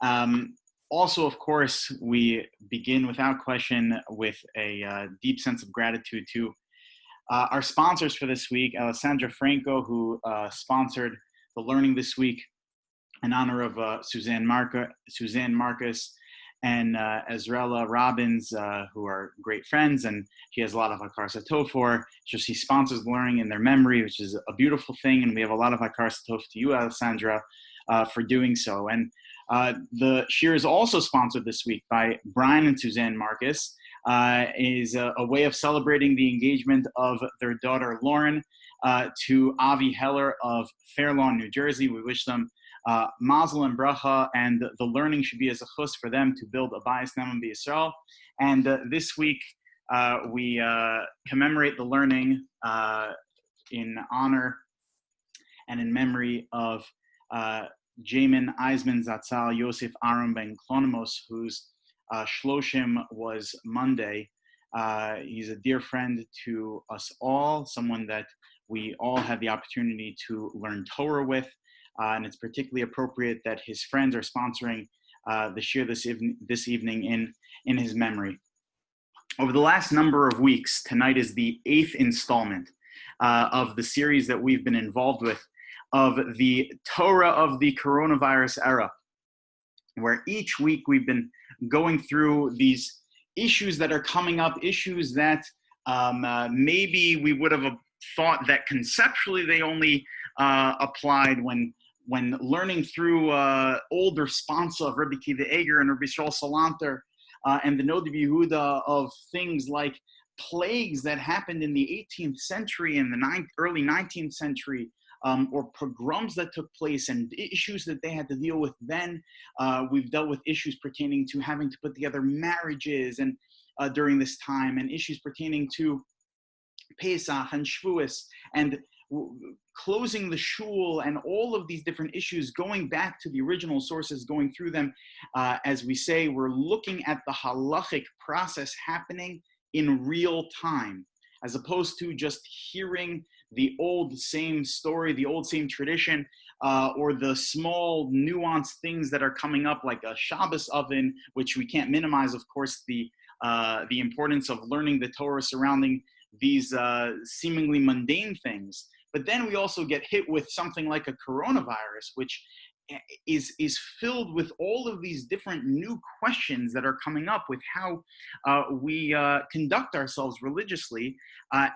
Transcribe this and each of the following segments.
Also, of course, we begin without question with a deep sense of gratitude to our sponsors for this week, Alessandra Franco, who sponsored the learning this week in honor of Suzanne Marcus, and Ezrella Robbins, who are great friends, and she has a lot of Hakar Satov for. So she sponsors the learning in their memory, which is a beautiful thing, and we have a lot of Hakar Satov to you, Alessandra, for doing so. And the shir is also sponsored this week by Brian and Suzanne Marcus. Is a way of celebrating the engagement of their daughter Lauren to Avi Heller of Fair Lawn, New Jersey. We wish them mazel and bracha, and the learning should be as a chus for them to build a bayis ne'eman b'Yisrael. And this week we commemorate the learning in honor and in memory of Jamin Eisman Zatzal Yosef Aaron Ben Klonimos, whose Shloshim was Monday. He's a dear friend to us all, someone that we all had the opportunity to learn Torah with, and it's particularly appropriate that his friends are sponsoring the shir this evening in his memory. Over the last number of weeks, tonight is the 8th installment of the series that we've been involved with of the Torah of the coronavirus era, where each week we've been going through these issues that are coming up, issues that maybe we would have thought that conceptually they only applied when learning through old response of Rabbi Kiva Eger and Rabbi Yisrael Salanter and the Nod of Yehuda of things like plagues that happened in the 18th century and the early 19th century, or pogroms that took place and issues that they had to deal with then. We've dealt with issues pertaining to having to put together marriages and during this time, and issues pertaining to Pesach and Shavuos and closing the shul, and all of these different issues, going back to the original sources, going through them. As we say, we're looking at the halachic process happening in real time, as opposed to just hearing the old same story, the old same tradition, or the small nuanced things that are coming up, like a Shabbos oven, which we can't minimize, of course, the importance of learning the Torah surrounding these seemingly mundane things. But then we also get hit with something like a coronavirus, which is filled with all of these different new questions that are coming up with how we conduct ourselves religiously.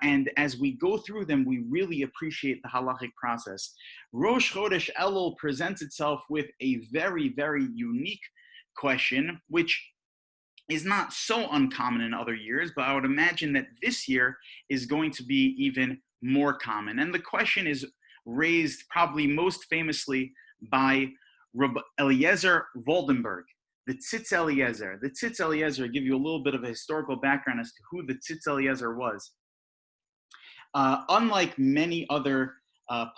And as we go through them, we really appreciate the halachic process. Rosh Chodesh Elul presents itself with a very, very unique question, which is not so uncommon in other years, but I would imagine that this year is going to be even more common. And the question is raised probably most famously by Rabbi Eliezer Waldenberg, the Tzitz Eliezer. The Tzitz Eliezer, give you a little bit of a historical background as to who the Tzitz Eliezer was. Unlike many other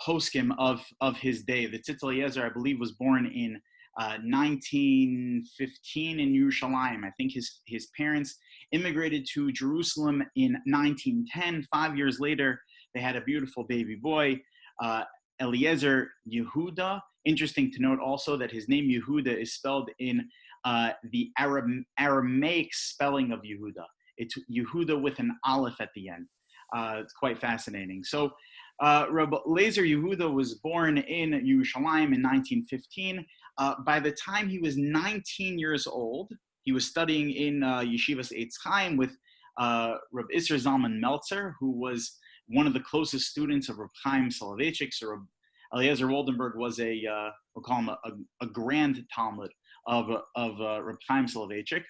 poskim of his day, the Tzitz Eliezer, I believe, was born in 1915 in Yerushalayim. I think his parents immigrated to Jerusalem in 1910. 5 years later, they had a beautiful baby boy, Eliezer Yehuda. Interesting to note also that his name Yehuda is spelled in the Aramaic spelling of Yehuda. It's Yehuda with an aleph at the end. It's quite fascinating. So Rabbi Eliezer Yehuda was born in Yerushalayim in 1915. By the time he was 19 years old, he was studying in Yeshivas Eitz Chaim with Rabbi Isser Zalman Meltzer, who was one of the closest students of Rabbi Chaim Soloveitchik. So Rabbi Eliezer Waldenberg was we'll call him a grand Talmud of Rabbi Chaim Soloveitchik.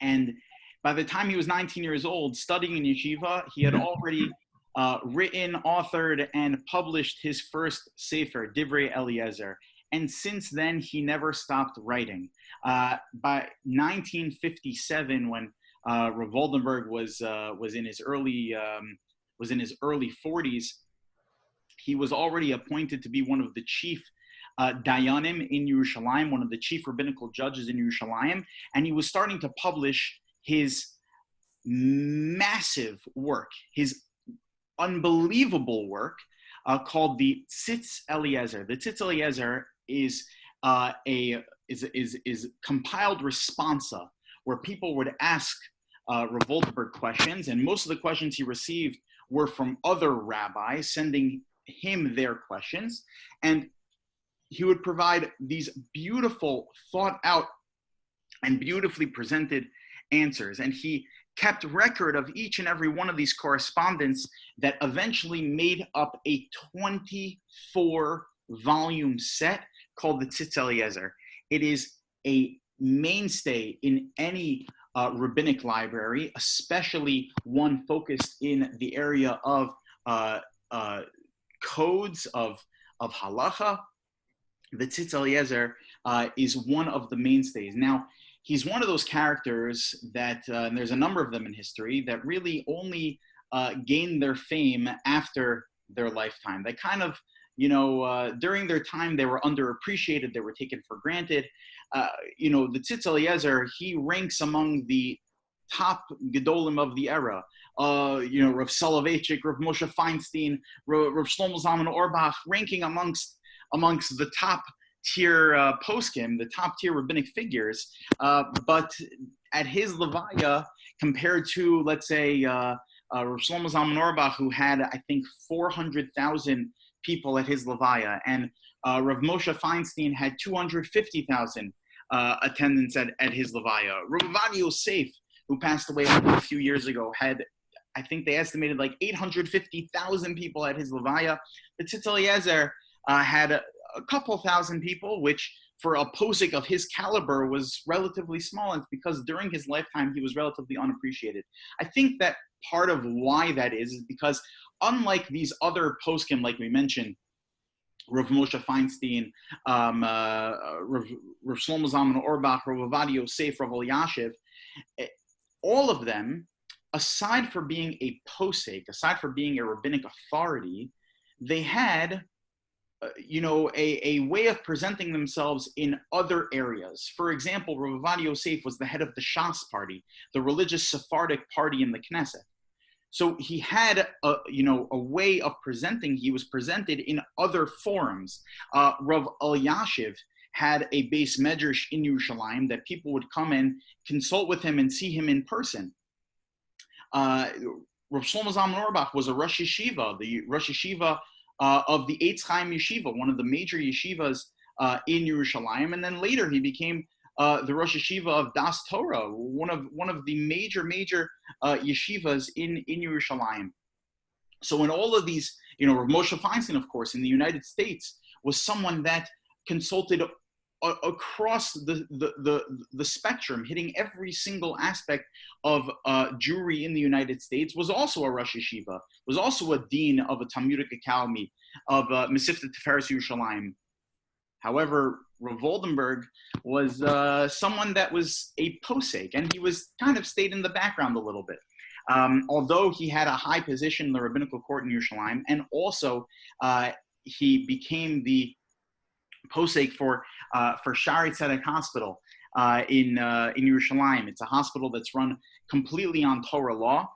And by the time he was 19 years old, studying in yeshiva, he had already written, authored, and published his first sefer, Divrei Eliezer. And since then, he never stopped writing. By 1957, when Rav Waldenberg was in his early 40s, he was already appointed to be one of the chief dayanim in Yerushalayim, one of the chief rabbinical judges in Yerushalayim, and he was starting to publish his massive work, his unbelievable work called the Tzitz Eliezer. The Tzitz Eliezer is is compiled responsa, where people would ask Rav Woldenberg questions, and most of the questions he received were from other rabbis sending him their questions, and he would provide these beautiful, thought out, and beautifully presented answers. And he kept record of each and every one of these correspondence that eventually made up a 24-volume set called the Tzitz Eliezer. It is a mainstay in any rabbinic library, especially one focused in the area of codes of halacha. The Tzitz Eliezer is one of the mainstays. Now, he's one of those characters that, and there's a number of them in history, that really only gained their fame after their lifetime. They kind of, during their time, they were underappreciated, they were taken for granted. The Tzitz Eliezer, he ranks among the top Gedolim of the era. Rav Soloveitchik, Rav Moshe Feinstein, Rav Shlomo Zalman Auerbach, ranking amongst the top tier poskim, the top tier rabbinic figures, but at his levaya, compared to, let's say, Rav Shlomo Zalman Auerbach, who had, I think, 400,000 people at his levaya, and Rav Moshe Feinstein had 250,000 attendance at his levaya. Rav Ovadia Yosef, who passed away a few years ago, had, I think they estimated, like 850,000 people at his levaya. The Tzitz Eliezer had a couple thousand people, which for a posik of his caliber was relatively small. And it's because during his lifetime, he was relatively unappreciated. I think that part of why that is because unlike these other poskim, like we mentioned, Rav Moshe Feinstein, Rav Shlomo Zalman Auerbach, Rav Ovadia Yosef, Rav Elyashiv, all of them, aside from being a posek, aside from being a rabbinic authority, they had a way of presenting themselves in other areas. For example, Rav Ovadia Yosef was the head of the Shas party, the religious Sephardic party in the Knesset. So he had a way of presenting. He was presented in other forums. Rav Elyashiv had a base medrash in Yerushalayim that people would come and consult with him and see him in person. Rav Shlomo Zalman Auerbach was a Rosh Yeshiva, the Rosh Yeshiva of the Eitz Chaim Yeshiva, one of the major yeshivas in Yerushalayim, and then later he became the Rosh Yeshiva of Das Torah, one of the major yeshivas in Yerushalayim. So in all of these, Rav Moshe Feinstein, of course, in the United States, was someone that consulted across the spectrum, hitting every single aspect of Jewry in the United States, was also a Rosh Yeshiva, was also a dean of a Talmudic Academy of Mesivta Tiferes Yerushalayim. However, Rav Woldenberg was someone that was a posek, and he was kind of stayed in the background a little bit. Although he had a high position in the rabbinical court in Yerushalayim, and also he became the posek for Shari Tzedek Hospital in Yerushalayim. It's a hospital that's run completely on Torah law,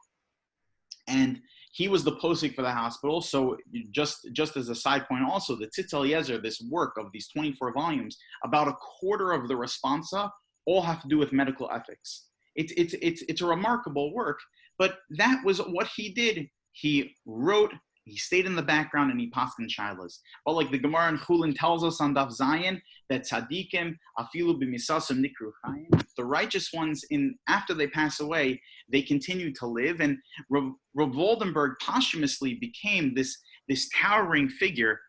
and he was the posek for the hospital. So just as a side point, also the Tzitz Eliezer, this work of these 24 volumes, about a quarter of the responsa all have to do with medical ethics. It's a remarkable work, but that was what he did. He wrote. He stayed in the background and he paskin shilas. But like the Gemara in Chulin tells us on Daf Zayin, that tzaddikim afilu b'misasim nikru chayim, the righteous ones, after they pass away, they continue to live. And Rav Woldenberg posthumously became this towering figure,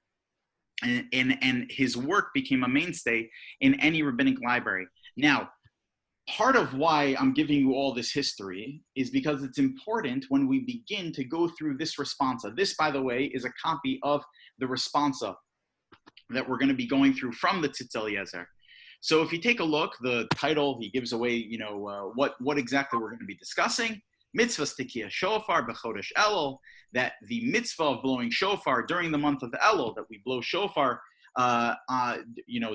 and his work became a mainstay in any rabbinic library. Now, part of why I'm giving you all this history is because it's important when we begin to go through this responsa. This, by the way, is a copy of the responsa that we're going to be going through from the Tzitz Eliezer. So if you take a look, the title, he gives away, what exactly we're going to be discussing. Mitzvahs Tikiyah Shofar B'Chodesh Elul, that the mitzvah of blowing shofar during the month of Elul, that we blow shofar,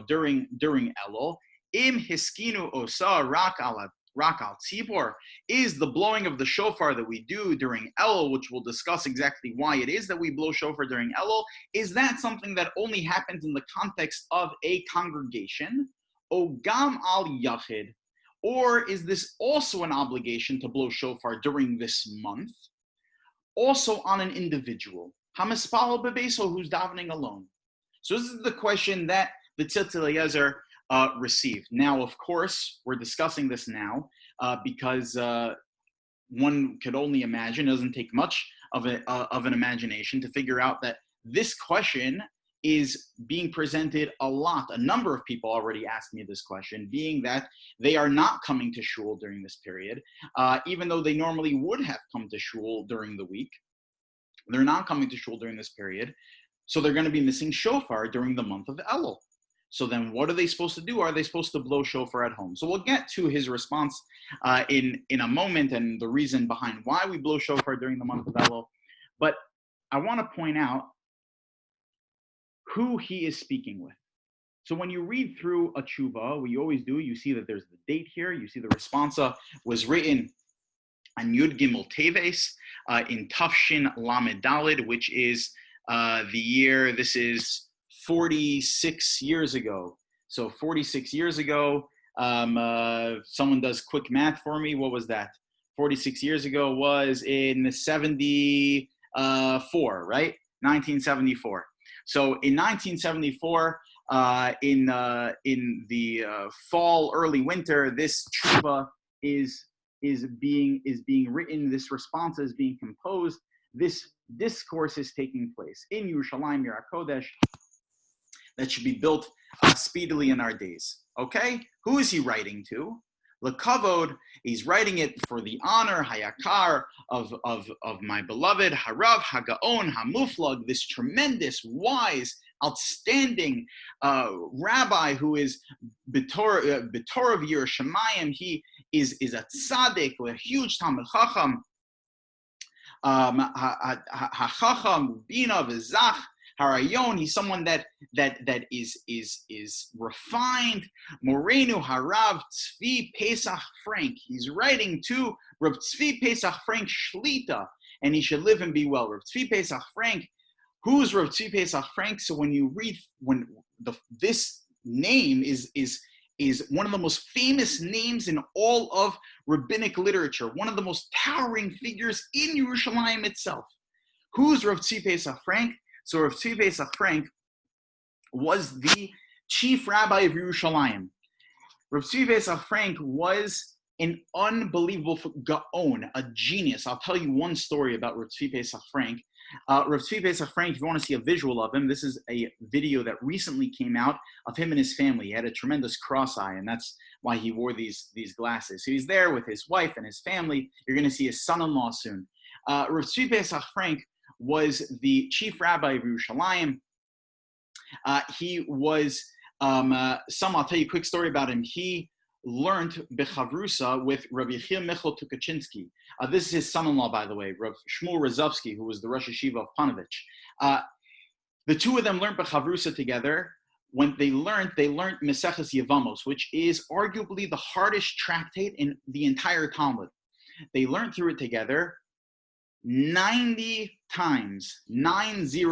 during Elul. Im hiskinu osa rak ala Rak al Tzibor? Is the blowing of the shofar that we do during Elul, which we'll discuss exactly why it is that we blow shofar during Elul, is that something that only happens in the context of a congregation? O Gam al Yachid? Or is this also an obligation to blow shofar during this month, also on an individual? Hamispal bebeso, who's davening alone. So this is the question that the Tzitz Eliezer received. Now, of course, we're discussing this now because one could only imagine, it doesn't take much of an imagination to figure out that this question is being presented a lot. A number of people already asked me this question, being that they are not coming to shul during this period, even though they normally would have come to shul during the week. They're not coming to shul during this period, so they're going to be missing shofar during the month of Elul. So then what are they supposed to do? Are they supposed to blow shofar at home? So we'll get to his response in a moment and the reason behind why we blow shofar during the month of Elul. But I want to point out who he is speaking with. So when you read through a tshuva, what you always do, you see that there's the date here. You see the responsa was written on Yud Gimel Teves in Tafshin Lamed Daled, which is the year, this is 46 years ago. So 46 years ago, someone does quick math for me. What was that? 46 years ago was in 74, right? 1974. So in 1974, in the fall, early winter, this tshuva is being written. This response is being composed. This discourse is taking place in Yerushalayim, Yer HaKodesh, that should be built speedily in our days. Okay, who is he writing to? Lekavod, he's writing it for the honor, Hayakar, of my beloved Harav Hagaon Hamuflag, this tremendous, wise, outstanding rabbi who is B'Torah of Yerushalayim. He is a tzaddik, a huge Talmid Chacham, HaChacham, Bina, V'Zach, Harayon. He's someone that is refined. Morenu Harav Tzvi Pesach Frank. He's writing to Rav Tzvi Pesach Frank Shlita, and he should live and be well. Rav Tzvi Pesach Frank. Who's Rav Tzvi Pesach Frank? So when you read, this name is one of the most famous names in all of rabbinic literature, one of the most towering figures in Yerushalayim itself. Who's Rav Tzvi Pesach Frank? So Rav Tzvi Pesach Frank was the chief rabbi of Yerushalayim. Rav Tzvi Pesach Frank was an unbelievable gaon, a genius. I'll tell you one story about Rav Tzvi Pesach Frank. Rav Tzvi Pesach Frank, if you want to see a visual of him, this is a video that recently came out of him and his family. He had a tremendous cross eye, and that's why he wore these glasses. So he's there with his wife and his family. You're going to see his son-in-law soon. Rav Tzvi Pesach Frank was the chief rabbi of Yerushalayim. He was, I'll tell you a quick story about him. He learned bechavrusa with Rabbi Yechiel Michal Tukachinsky. This is his son-in-law, by the way, Rav Shmuel Rozovsky, who was the Rosh Yeshiva of Panovich. The two of them learned bechavrusa together. When they learned Meseches Yevamos, which is arguably the hardest tractate in the entire Talmud. They learned through it together 90 times, 90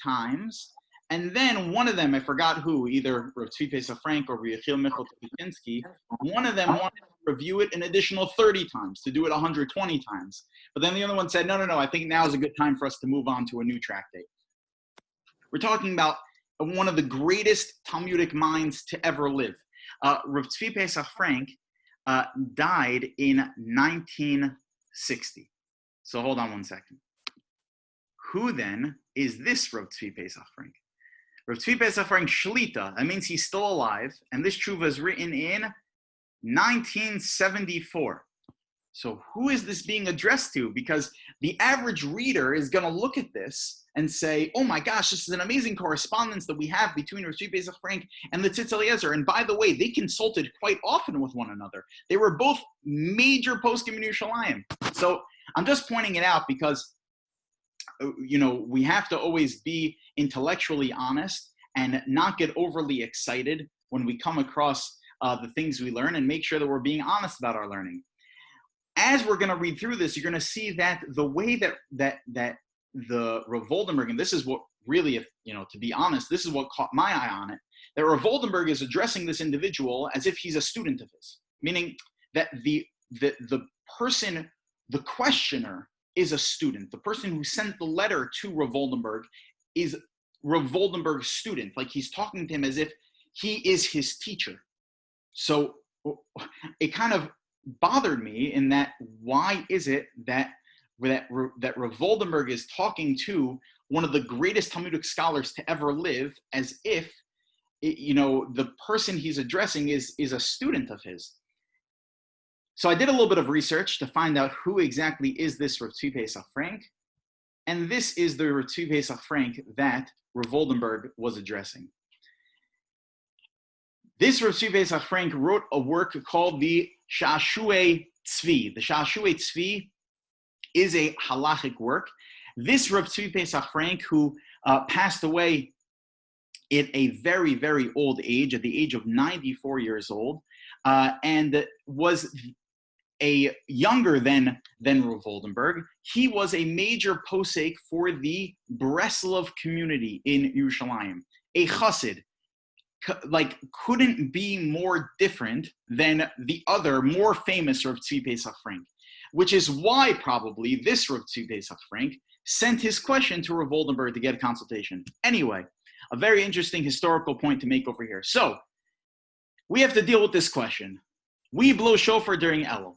times. And then one of them, I forgot who, either Rav Tzvi Pesach Frank or Rabbi Yechiel Michal Tukachinsky, one of them wanted to review it an additional 30 times, to do it 120 times. But then the other one said, no, I think now is a good time for us to move on to a new tractate. We're talking about one of the greatest Talmudic minds to ever live. Rav Tzvi Pesach Frank died in 1960. So hold on one second. Who then is this Rav Tzvi Pesach Frank? Rav Tzvi Pesach Frank Shlita, that means he's still alive, and this tshuva is written in 1974. So who is this being addressed to? Because the average reader is going to look at this and say, oh my gosh, this is an amazing correspondence that we have between Rav Tzvi Pesach Frank and the Tzitz Eliezer. And by the way, they consulted quite often with one another. They were both major poskim in Yerushalayim. So I'm just pointing it out because we have to always be intellectually honest and not get overly excited when we come across the things we learn and make sure that we're being honest about our learning. As we're going to read through this, you're going to see that the way that the Rav Voldenberg, and this is what really, if to be honest, this is what caught my eye on it, that Rav Voldenberg is addressing this individual as if he's a student of his, meaning that the person, the questioner, is a student. The person who sent the letter to Rav Voldenberg is Rav Voldenberg's student. Like, he's talking to him as if he is his teacher. So it kind of bothered me in that, why is it that Rav Voldenberg is talking to one of the greatest Talmudic scholars to ever live as if the person he's addressing is a student of his? So I did a little bit of research to find out who exactly is this Rav Tzvi Pesach Frank, and this is the Rav Tzvi Pesach Frank that Rav Voldenberg was addressing. This Rav Tzvi Pesach Frank wrote a work called the Sha'ashuei Tzvi. The Sha'ashuei Tzvi is a halachic work. This Rav Tzvi Pesach Frank, who passed away at a very, very old age, at the age of 94 years old, and was a younger than Rav Voldenberg. He was a major posek for the Breslov community in Yerushalayim, a chassid. Couldn't be more different than the other more famous Rav Tzvi Pesach Frank, which is why probably this Rav Tzvi Pesach Frank sent his question to Rav Voldenberg to get a consultation. Anyway, a very interesting historical point to make over here. So we have to deal with this question. We blow shofar during Elul.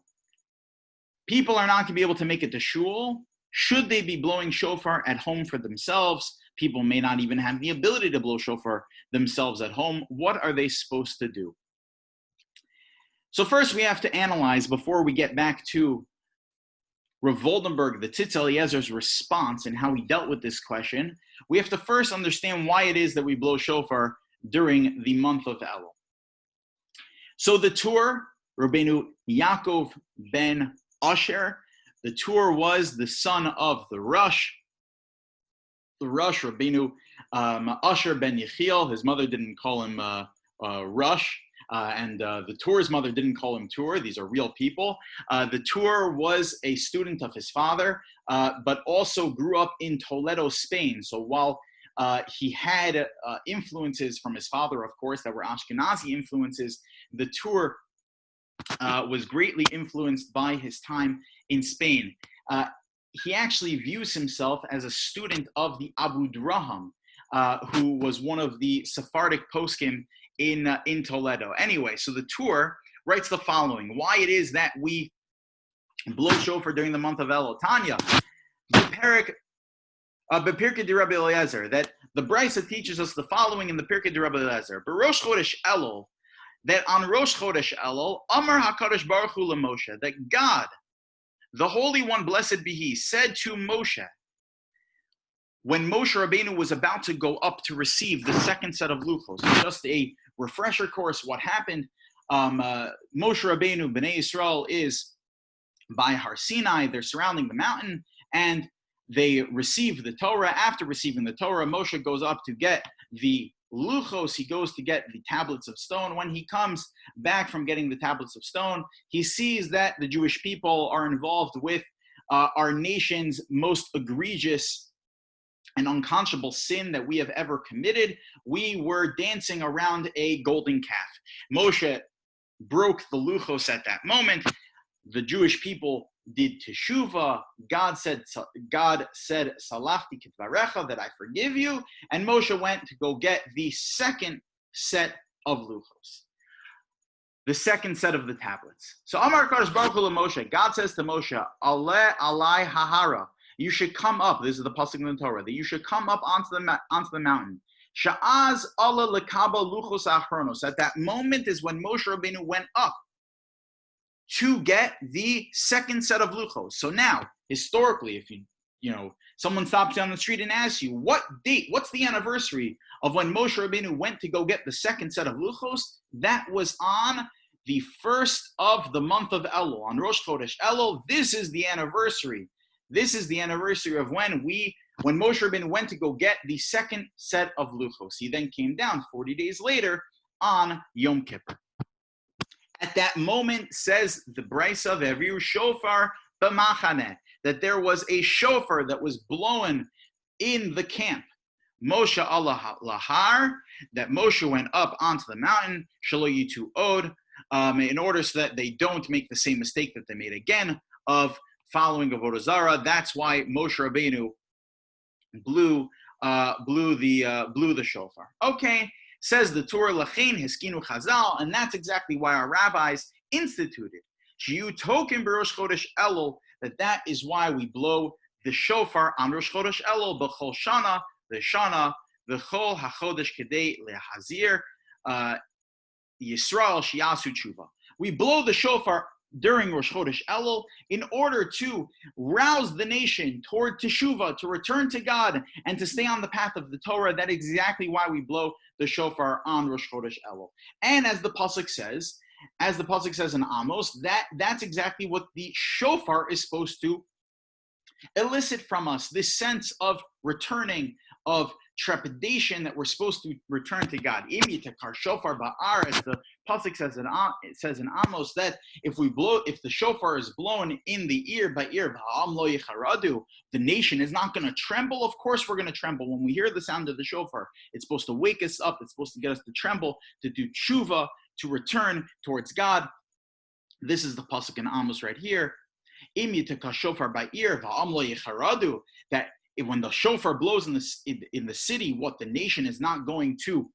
People are not going to be able to make it to shul. Should they be blowing shofar at home for themselves? People may not even have the ability to blow shofar themselves at home. What are they supposed to do? So first we have to analyze, before we get back to Rav Voldenberg, the Tzitz Eliezer's response and how he dealt with this question, we have to first understand why it is that we blow shofar during the month of Elul. So the Tur, Rabbeinu Yaakov ben Asher, the Tur was the son of the Rosh, Rabbeinu Asher ben Yechiel. His mother didn't call him Rosh, and the Tur's mother didn't call him Tur. These are real people. The Tur was a student of his father, but also grew up in Toledo, Spain. So while he had influences from his father, of course, that were Ashkenazi influences, the Tur was greatly influenced by his time in Spain. He actually views himself as a student of the Abu Draham, who was one of the Sephardic poskim in Toledo. Anyway, so the Tur writes the following: why it is that we blow shofar during the month of Elul. Tanya, Bepirkei de Rabbi Eliezer, that the Brisa teaches us the following in the Pirkei de Rabbi Eliezer: B'Rosh Chodesh Elul, that on Rosh Chodesh Elul, Amar HaKadosh Baruch Hu LaMoshe, that God, the Holy One, blessed be He, said to Moshe, when Moshe Rabbeinu was about to go up to receive the second set of luchos. Just a refresher course, what happened, Moshe Rabbeinu, Bnei Yisrael, is by Har Sinai. They're surrounding the mountain, and they receive the Torah. After receiving the Torah, Moshe goes up to get the luchos. He goes to get the tablets of stone. When he comes back from getting the tablets of stone, he sees that the Jewish people are involved with our nation's most egregious and unconscionable sin that we have ever committed. We were dancing around a golden calf. Moshe broke the luchos at that moment. The Jewish people did teshuvah. God said, Salachti kitvarecha, that I forgive you. And Moshe went to go get the second set of luchos, the second set of the tablets. So Amar Kadosh Baruch Hu Moshe, God says to Moshe, Ale alai hahara, you should come up. This is the pasuk in the Torah, that you should come up onto the mountain. Sha'az Allah lekaba luchos achronos. At that moment is when Moshe Rabbeinu went up to get the second set of luchos. So now, historically, if someone stops you on the street and asks you, what date, what's the anniversary of when Moshe Rabbeinu went to go get the second set of luchos? That was on the first of the month of Elul, on Rosh Chodesh Elul. This is the anniversary. This is the anniversary of when Moshe Rabbeinu went to go get the second set of luchos. He then came down 40 days later on Yom Kippur. At that moment, says the Brisa, Ve'aviru shofar b'machaneh, that there was a shofar that was blown in the camp. Moshe Allah lahar, that Moshe went up onto the mountain, shelo yitu od, in order so that they don't make the same mistake that they made again of following Avodah Zarah. That's why Moshe Rabbeinu blew the shofar. Okay, says the Torah, Lachein Hiskinu Chazal, and that's exactly why our rabbis instituted Shiyu Token B'Rosh Chodesh Elul, that is why we blow the shofar on Rosh Chodesh Elul b'chol shana, the shana, v'chol hachodesh kedei lehazir Yisrael shiyasu tshuva. We blow the shofar during Rosh Chodesh Elul in order to rouse the nation toward teshuvah, to return to God and to stay on the path of the Torah. That is exactly why we blow the shofar on Rosh Chodesh Elul. And as the pasuk says in Amos, that's exactly what the shofar is supposed to elicit from us, this sense of returning, of trepidation, that we're supposed to return to God. Shofar ba'ar, as the pasuk says in Amos, that if the shofar is blown in the ear by ear, the nation is not going to tremble. Of course we're going to tremble when we hear the sound of the shofar. It's supposed to wake us up. It's supposed to get us to tremble, to do tshuva, to return towards God. This is the pasuk in Amos right here. That when the shofar blows in the city, what the nation is not going to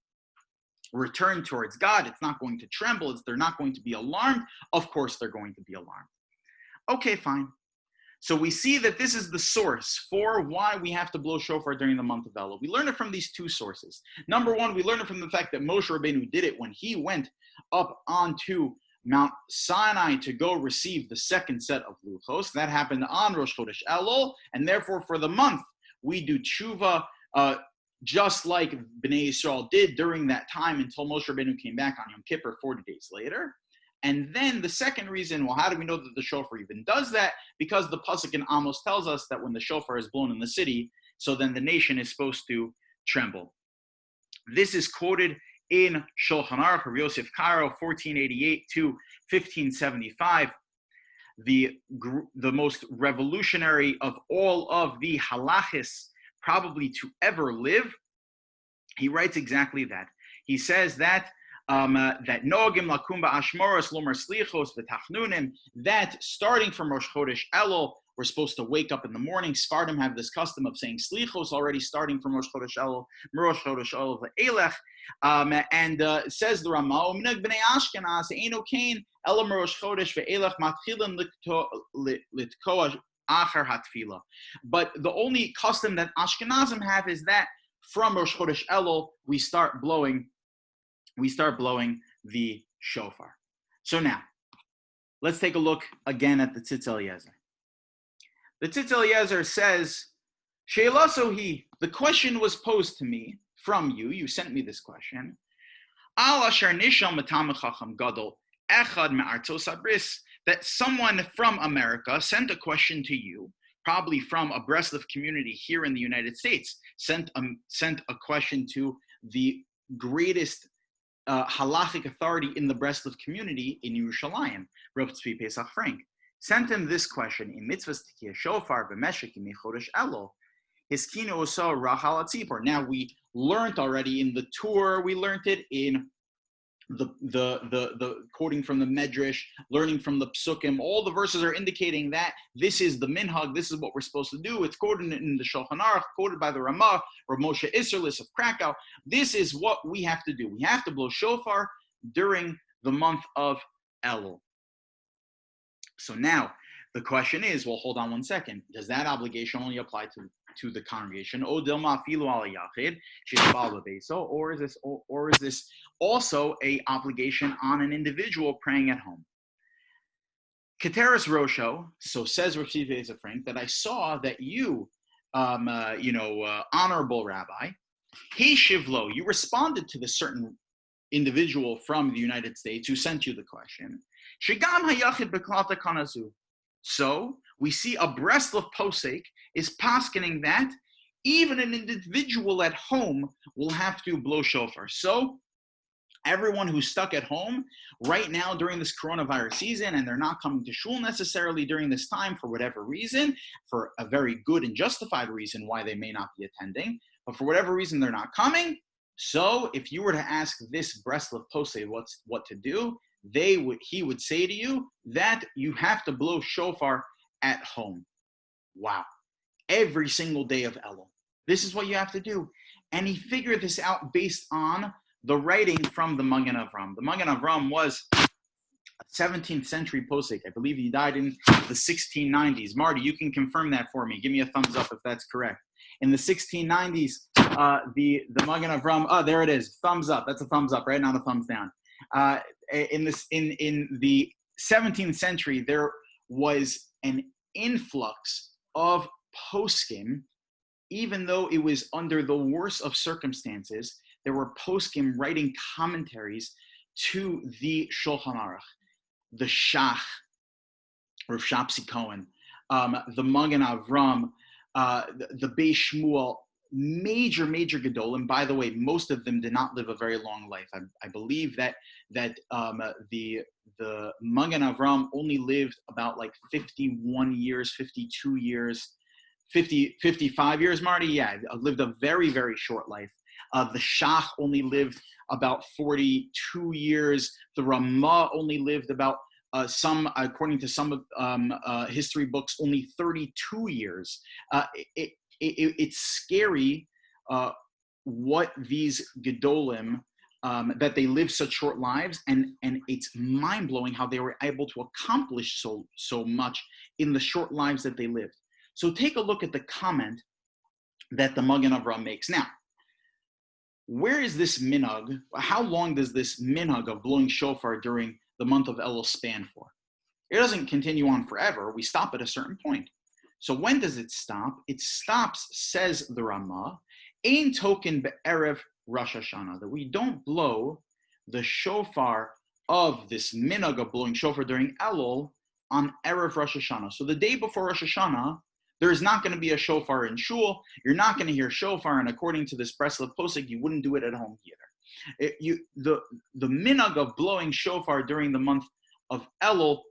return towards God. It's not going to tremble. They're not going to be alarmed. Of course, they're going to be alarmed. Okay, fine. So we see that this is the source for why we have to blow shofar during the month of Elul. We learn it from these two sources. Number one, we learn it from the fact that Moshe Rabbeinu did it when he went up onto Mount Sinai to go receive the second set of luchos. That happened on Rosh Chodesh Elul, and therefore for the month we do tshuva just like Bnei Yisrael did during that time until Moshe Rabbeinu came back on Yom Kippur 40 days later. And then the second reason, well, how do we know that the shofar even does that? Because the pasuk in Amos tells us that when the shofar is blown in the city, so then the nation is supposed to tremble. This is quoted in Shulchan Aruch, Rabbi Yosef Karo, 1488 to 1575, the most revolutionary of all of the halachis probably to ever live. He writes exactly that. He says that Nogim lakum ba'ashmoros lomer slichos v'tachnunim, that starting from Rosh Chodesh Elul, we're supposed to wake up in the morning. Sfardim have this custom of saying slichos already starting from Rosh Chodesh Elul, Rosh Chodesh Elul ve'elech, and says the Ramah, Minag b'nei Ashkenaz eino kain elam Rosh Chodesh ve'elech matchilim litkoa acher hatfila. But the only custom that Ashkenazim have is that from Rosh Chodesh Elul we start blowing the shofar. So now, let's take a look again at the Tzitz Eliezer. The Tzitz Eliezer says, Sheila Sohi, the question was posed to me from you. You sent me this question. Al Asher Nishal Matam Chacham Gadol Echad Me'artzos Abris, that someone from America sent a question to you, probably from a Breslov community here in the United States, sent a question to the greatest halachic authority in the Breslov community in Yerushalayim, Rav Tzvi Pesach Frank, sent him this question: in mitzvahs tikiyah shofar b'meshek yimei chodesh Elul, hiskinu oso rachal atzipor. Now we learned already in the tour. We learned it in the quoting from the Medrash, learning from the Psukim. All the verses are indicating that this is the minhag. This is what we're supposed to do. It's quoted in the Shulchan Aruch, quoted by the Ramah or Moshe Isserlis of Krakow. This is what we have to do. We have to blow shofar during the month of Elul. So now the question is, well, hold on one second. Does that obligation only apply to the congregation? Or is this also a obligation on an individual praying at home? Keteris Rosho, so says Rav Tzvi Frank, that I saw that you, honorable Rabbi, he shivlo, you responded to the certain individual from the United States who sent you the question. Shigam hayachid beklata kanazu. So we see a Breslov posek is paskening that even an individual at home will have to blow shofar. So Everyone who's stuck at home right now during this coronavirus season, and they're not coming to shul necessarily during this time for whatever reason, for a very good and justified reason why they may not be attending, but for whatever reason they're not coming. So if you were to ask this Breslov Posei what to do, he would say to you that you have to blow shofar at home. Wow. Every single day of Elul. This is what you have to do. And he figured this out based on the writing from the Magen Avram. The Magen Avram was a 17th century posek. I believe he died in the 1690s. Marty, you can confirm that for me. Give me a thumbs up if that's correct. In the 1690s, the Magen Avram, there it is, thumbs up. That's a thumbs up, right? Not a thumbs down. In the 17th century, there was an influx of poskim, even though it was under the worst of circumstances. There were poskim writing commentaries to the Shulchan Aruch, the Shach, Rav Shapsi Cohen, the Magen Avram, the Beis Shmuel, major gedolim. By the way, most of them did not live a very long life. I believe that the Magen Avram only lived about like 51 years, 52 years, 55 years, Marty? Yeah, lived a very, very short life. The Shach only lived about 42 years. The Ramah only lived about according to some history books, only 32 years. It's scary what these Gedolim, that they live such short lives, and it's mind-blowing how they were able to accomplish so much in the short lives that they lived. So take a look at the comment that the Magen Avram makes. Now, where is this minhag? How long does this minhag of blowing shofar during the month of Elul span for? It doesn't continue on forever. We stop at a certain point. So when does it stop? It stops, says the Ramah, ein token be'erev Rosh Hashanah, that we don't blow the shofar of this minhag of blowing shofar during Elul on Erev Rosh Hashanah. So the day before Rosh Hashanah, there's not going to be a shofar in shul. You're not going to hear shofar, and according to this Breslov posek, you wouldn't do it at home either. The minhag of blowing shofar during the month of Elul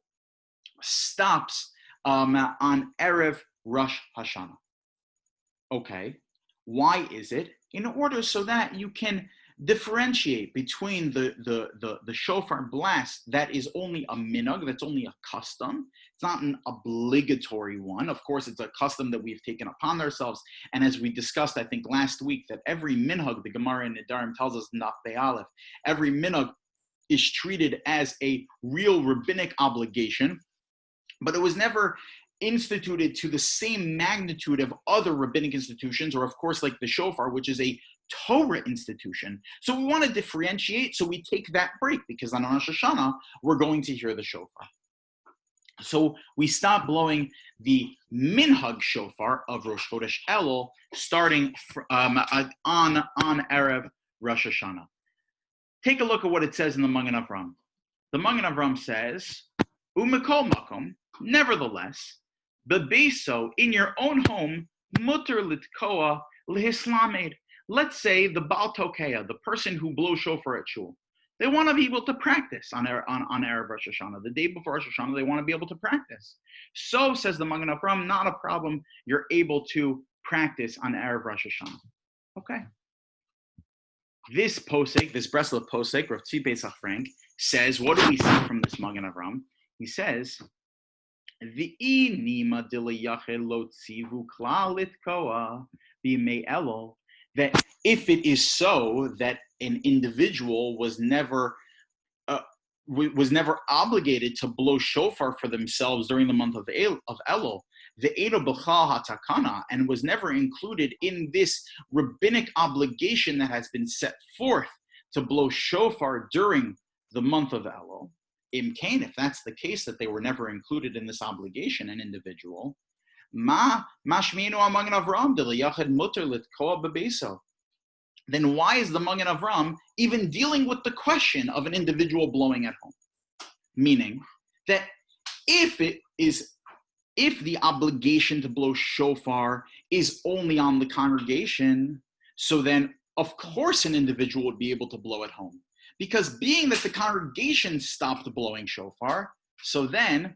stops on Erev Rosh Hashanah. Okay, why is it? In order so that you can differentiate between the shofar blast that is only a minhag, that's only a custom. It's not an obligatory one. Of course, it's a custom that we've taken upon ourselves. And as we discussed, I think last week, that every minhag, the Gemara in Nedarim tells us in Daf Pei Aleph, every minhag is treated as a real rabbinic obligation, but it was never instituted to the same magnitude of other rabbinic institutions, or of course like the shofar, which is a Torah institution. So we want to differentiate, so we take that break, because on Rosh Hashanah, we're going to hear the shofar. So we stop blowing the minhag shofar of Rosh Chodesh Elul, starting on Erev Rosh Hashanah. Take a look at what it says in the Magen Avram. The Magen Avram says, Umekol makom, nevertheless, bebeso, in your own home, mutter litkoa lehislamed. Let's say the Baal Tokea, the person who blows shofar at shul, they want to be able to practice on Erev Rosh Hashanah. The day before Rosh Hashanah, they want to be able to practice. So, says the Magen Avram, not a problem. You're able to practice on Erev Rosh Hashanah. Okay. This posek, this Breslov posek, Rav Tzvi Pesach Frank, says, what do we see from this Magen Avram? He says, V'i nima dilayachel lo tzivu klal litkoa b'mei Elul, that if it is so that an individual was never obligated to blow shofar for themselves during the month of Elul, the Edo B'chal HaTakana, and was never included in this rabbinic obligation that has been set forth to blow shofar during the month of Elul, Imkain, if that's the case, that they were never included in this obligation, an individual, then why is the Magen Avram even dealing with the question of an individual blowing at home? Meaning that if the obligation to blow shofar is only on the congregation, so then of course an individual would be able to blow at home. Because being that the congregation stopped blowing shofar, so then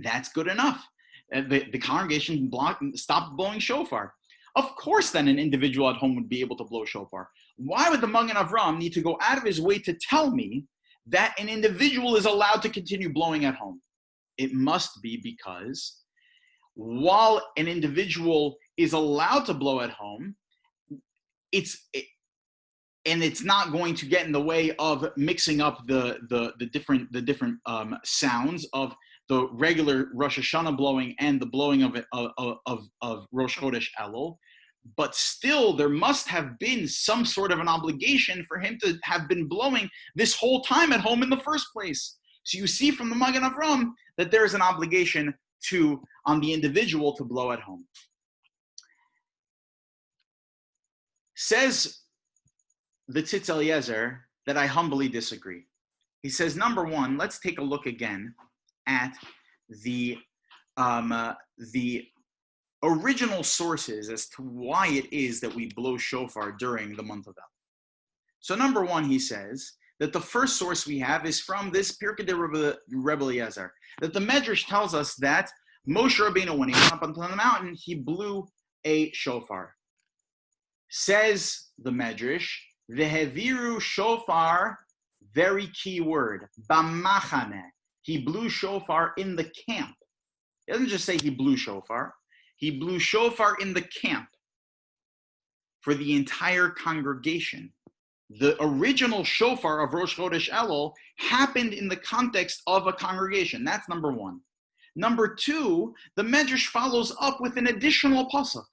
that's good enough. The congregation stopped blowing shofar. Of course, then an individual at home would be able to blow shofar. Why would the Magen Avram need to go out of his way to tell me that an individual is allowed to continue blowing at home? It must be because while an individual is allowed to blow at home, it's not going to get in the way of mixing up the different sounds of the regular Rosh Hashanah blowing and the blowing of Rosh Chodesh Elul. But still, there must have been some sort of an obligation for him to have been blowing this whole time at home in the first place. So you see from the Magen Avram that there is an obligation on the individual to blow at home. Says the Tzitz Eliezer that I humbly disagree. He says, number one, let's take a look again at the original sources as to why it is that we blow shofar during the month of El. So number one, he says that the first source we have is from this Pirkei de Rebbe Eliezer, that the Medrash tells us that Moshe Rabbeinu, when he went up onto the mountain, he blew a shofar. Says the Medrash, Veheviru shofar, very key word, b'machane. He blew shofar in the camp. He doesn't just say he blew shofar. He blew shofar in the camp for the entire congregation. The original shofar of Rosh Chodesh Elul happened in the context of a congregation. That's number one. Number two, the Medrash follows up with an additional pasuk,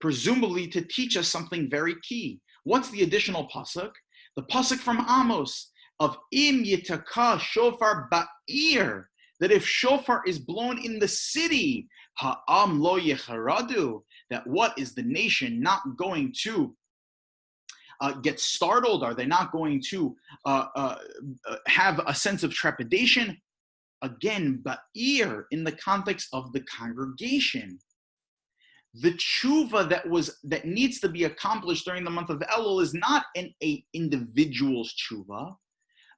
presumably to teach us something very key. What's the additional pasuk? The pasuk from Amos of Im Yitaka Shofar Ba'ir, that if shofar is blown in the city, Ha'am lo yecharadu, that what is the nation not going to get startled? Are they not going to have a sense of trepidation? Again, Ba'ir in the context of the congregation. The tshuva that needs to be accomplished during the month of Elul is not an individual's tshuva,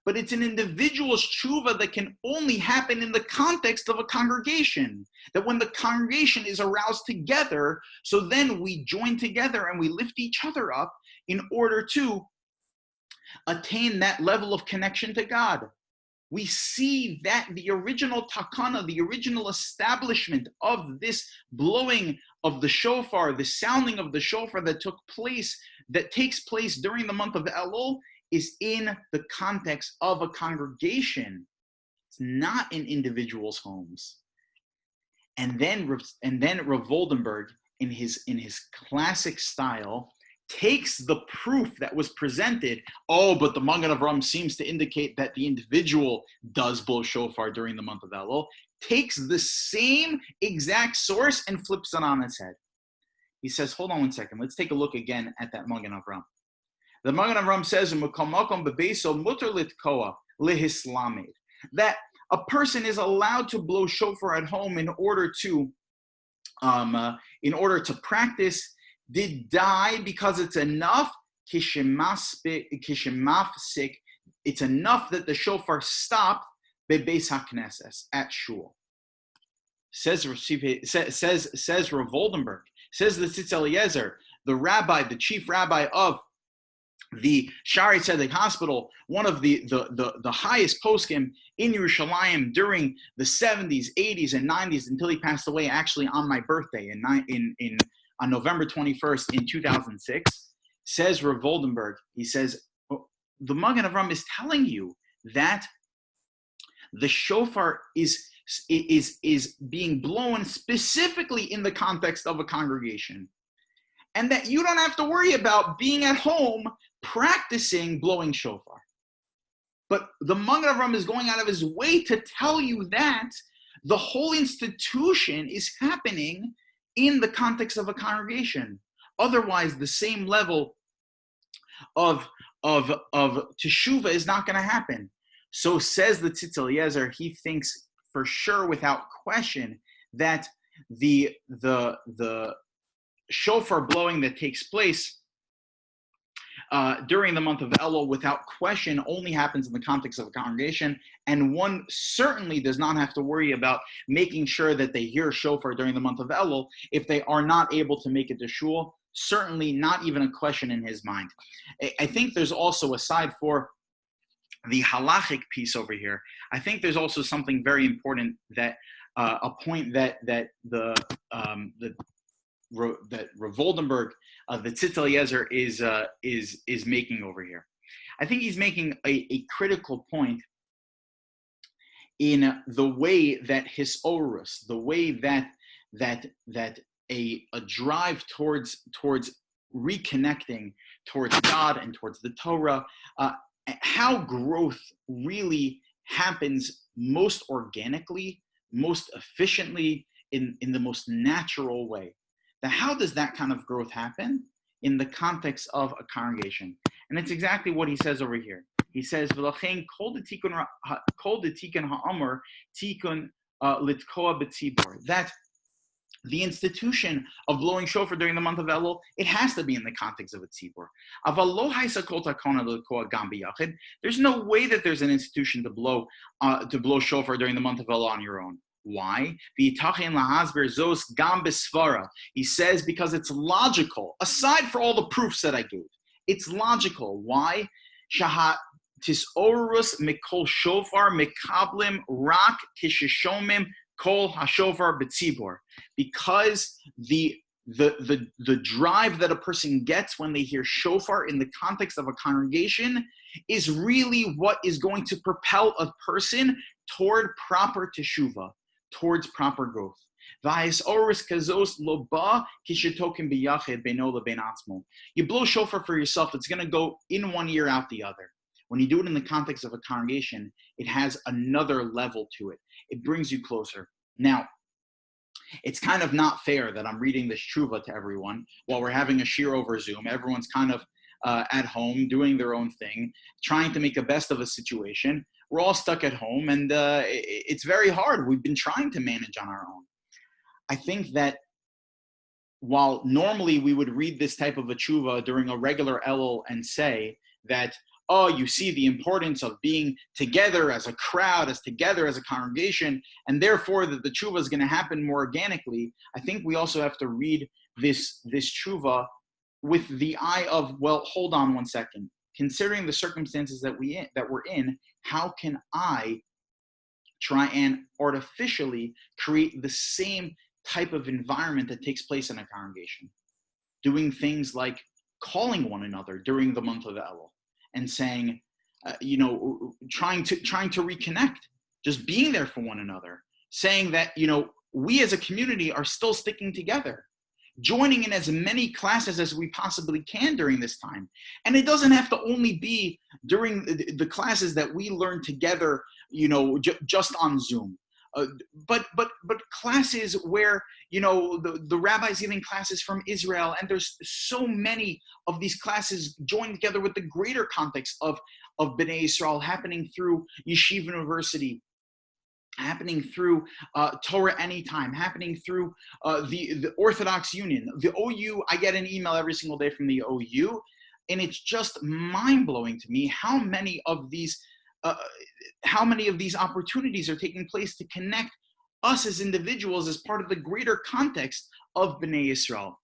but it's an individual's tshuva that can only happen in the context of a congregation. That when the congregation is aroused together, so then we join together and we lift each other up in order to attain that level of connection to God. We see that the original takana, the original establishment of this blowing of the shofar, the sounding of the shofar that takes place during the month of Elul, is in the context of a congregation. It's not in individuals' homes. And then Rav Woldenberg, in his classic style, takes the proof that was presented. Oh, but the Magen Avram seems to indicate that the individual does blow shofar during the month of Elul. Takes the same exact source and flips it on its head. He says, hold on one second. Let's take a look again at that Magen Avram. The Magen Avram says, that a person is allowed to blow shofar at home in order to practice. Did die because it's enough. It's enough that the shofar stopped bebeis hakneses, at shul. Says Rav Woldenberg. Says the Tzitz Eliezer, the rabbi, the chief rabbi of the Shari Tzedek Hospital, one of the highest poskim in Yerushalayim during the 70s, 80s, and 90s until he passed away actually on my birthday on November 21st in 2006, says Rav Woldenberg, he says, the Magen Avram is telling you that the shofar is being blown specifically in the context of a congregation, and that you don't have to worry about being at home practicing blowing shofar. But the Magen Avram is going out of his way to tell you that the whole institution is happening in the context of a congregation. Otherwise, the same level of teshuvah is not going to happen. So says the Tzitz Eliezer, he thinks for sure, without question, that the shofar blowing that takes place during the month of Elul, without question, only happens in the context of a congregation, and one certainly does not have to worry about making sure that they hear shofar during the month of Elul if they are not able to make it to shul. Certainly not even a question in his mind. I think there's also, aside for the halachic piece over here, I think there's also something very important that a point that Rav Oldenburg, the Tzitz Eliezer is making over here. I think he's making a critical point in the way that his orus, the way that a drive towards reconnecting towards God and towards the Torah, how growth really happens most organically, most efficiently, in the most natural way. Now, how does that kind of growth happen? In the context of a congregation. And it's exactly what he says over here. He says, "V'lachein kol de tikkun ha'amor tikkun litkoa b'tzibor." That the institution of blowing shofar during the month of Elul, it has to be in the context of a tzibor. Aval lo haisa kol takona litkoa gam b'yachid. There's no way that there's an institution to blow shofar during the month of Elul on your own. Why? He says because it's logical. Aside for all the proofs that I gave, it's logical. Why? Tisorus mikol shofar mikablim rak kishishomim kol hashofar betzibor. Because the drive that a person gets when they hear shofar in the context of a congregation is really what is going to propel a person toward proper teshuvah, towards proper growth. You blow shofar for yourself, it's going to go in one ear, out the other. When you do it in the context of a congregation, it has another level to it. It brings you closer. Now, it's kind of not fair that I'm reading this tshuva to everyone while we're having a shir over Zoom. Everyone's kind of at home doing their own thing, trying to make the best of a situation. We're all stuck at home, and it's very hard. We've been trying to manage on our own. I think that while normally we would read this type of a tshuva during a regular Elul and say that, oh, you see the importance of being together as a crowd, as together as a congregation, and therefore that the tshuva is going to happen more organically, I think we also have to read this tshuva with the eye of, well, hold on one second. Considering the circumstances that we're in, how can I try and artificially create the same type of environment that takes place in a congregation? Doing things like calling one another during the month of Elul and saying, trying to reconnect, just being there for one another, saying that, we as a community are still sticking together, joining in as many classes as we possibly can during this time. And it doesn't have to only be during the classes that we learn together, just on Zoom. But classes where, the rabbis giving classes from Israel, and there's so many of these classes joined together with the greater context of B'nai Yisrael, happening through Yeshiva University, happening through Torah Anytime, happening through the Orthodox Union, the OU. I get an email every single day from the OU, and it's just mind-blowing to me how many of these opportunities are taking place to connect us as individuals as part of the greater context of B'nai Yisrael.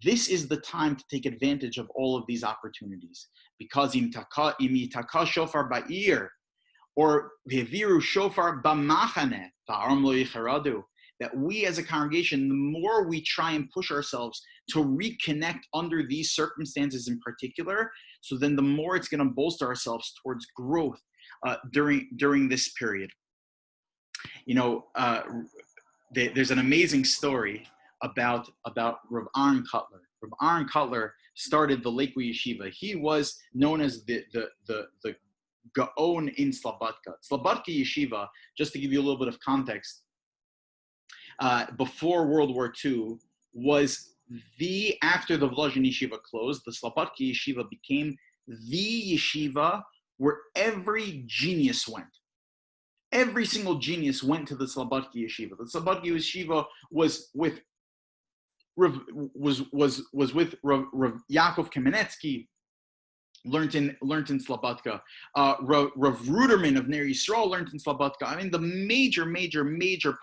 This is the time to take advantage of all of these opportunities, because im yitaka shofar ba'ir, or v'viru shofar b'machane v'aram lo yicharadu, that we as a congregation, the more we try and push ourselves to reconnect under these circumstances in particular, so then the more it's going to bolster ourselves towards growth during this period. There's an amazing story about Rav Aaron Kotler. Rav Aaron Kotler started the Lakewood Yeshiva. He was known as the Gaon in Slobodka. Slobodka Yeshiva, just to give you a little bit of context, before World War II, was after the Vlozhin Yeshiva closed, the Slobodka Yeshiva became the yeshiva where every genius went. Every single genius went to the Slobodka Yeshiva. The Slobodka Yeshiva was with Rav Yaakov Kamenetsky, learned in Slobodka. Rav Ruderman of Ner Yisrael learned in Slobodka. I mean, the major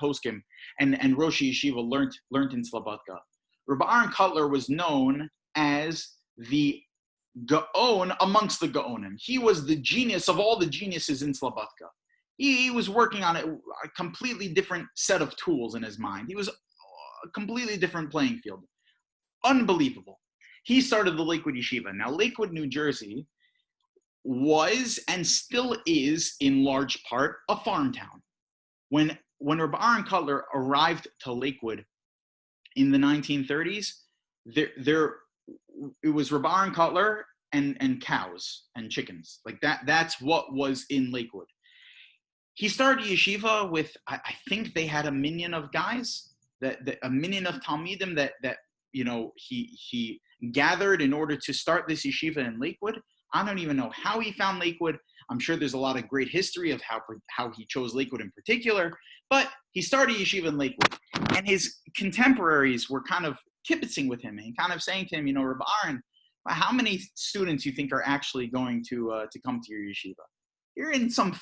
poskim and Rosh Yeshiva learned in Slobodka. Rabbi Aaron Kotler was known as the Gaon amongst the Gaonim. He was the genius of all the geniuses in Slobodka. He was working on a completely different set of tools in his mind. He was a completely different playing field. Unbelievable. He started the Lakewood Yeshiva. Now, Lakewood, New Jersey was and still is, in large part, a farm town. When Rabbi Aaron Kotler arrived to Lakewood in the 1930s, it was Rabbi Aaron Kotler and cows and chickens. Like that's what was in Lakewood. He started yeshiva with, I think they had a minyan of guys, a minyan of Talmidim that he gathered in order to start this yeshiva in Lakewood. I don't even know how he found Lakewood. I'm sure there's a lot of great history of how he chose Lakewood in particular, but he started yeshiva in Lakewood. And his contemporaries were kind of kibitzing with him and kind of saying to him, Rabbi Aaron, how many students you think are actually going to come to your yeshiva? You're in some,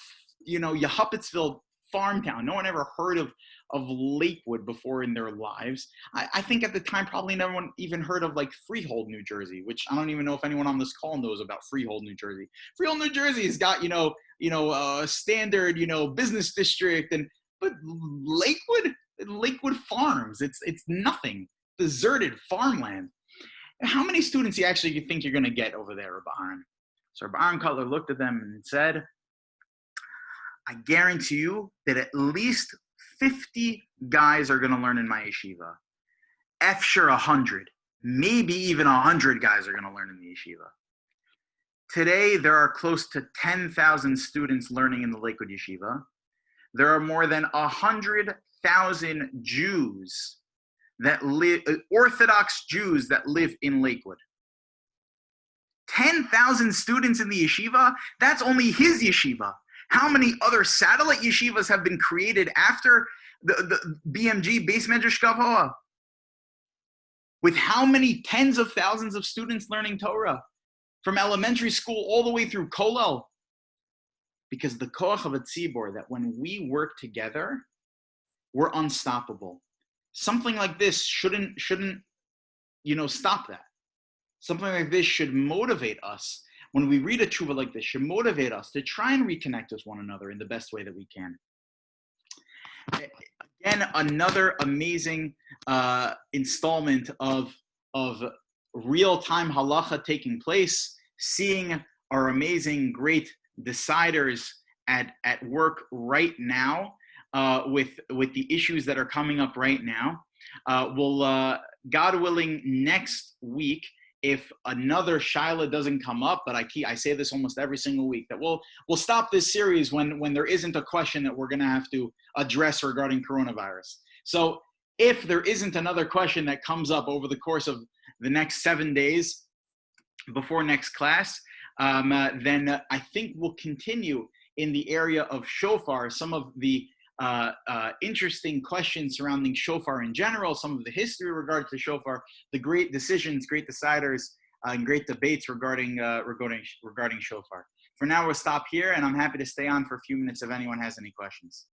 Yehuppetsville farm town. No one ever heard of Lakewood before in their lives. I think at the time probably no one even heard of like Freehold, New Jersey, which I don't even know if anyone on this call knows about Freehold, New Jersey. Freehold, New Jersey has got a standard business district, but Lakewood Farms, it's nothing, deserted farmland. How many students you think you're going to get over there, Rabbi Aaron? So Rabbi Aaron Kotler looked at them and said, I guarantee you that at least 50 guys are going to learn in my yeshiva. Sure 100, maybe even 100 guys are going to learn in the yeshiva. Today, there are close to 10,000 students learning in the Lakewood Yeshiva. There are more than 100,000 Jews that live, Orthodox Jews that live in Lakewood. 10,000 students in the yeshiva, that's only his yeshiva. How many other satellite yeshivas have been created after the BMG, Beis Medrash Gavoha? With how many tens of thousands of students learning Torah? From elementary school all the way through Kollel. Because the koach of a tzibor, that when we work together, we're unstoppable. Something like this shouldn't stop that. Something like this should motivate us. When we read a tshuva like this, should motivate us to try and reconnect with one another in the best way that we can. Again, another amazing installment of real-time halacha taking place, seeing our amazing, great deciders at work right now with the issues that are coming up right now. We'll, God willing, next week, if another shaila doesn't come up, but I say this almost every single week, that we'll stop this series when there isn't a question that we're going to have to address regarding coronavirus. So if there isn't another question that comes up over the course of the next 7 days before next class, then I think we'll continue in the area of shofar, some of the interesting questions surrounding shofar in general, some of the history regarding to shofar, the great decisions, great deciders, and great debates regarding shofar. For now, we'll stop here, and I'm happy to stay on for a few minutes if anyone has any questions.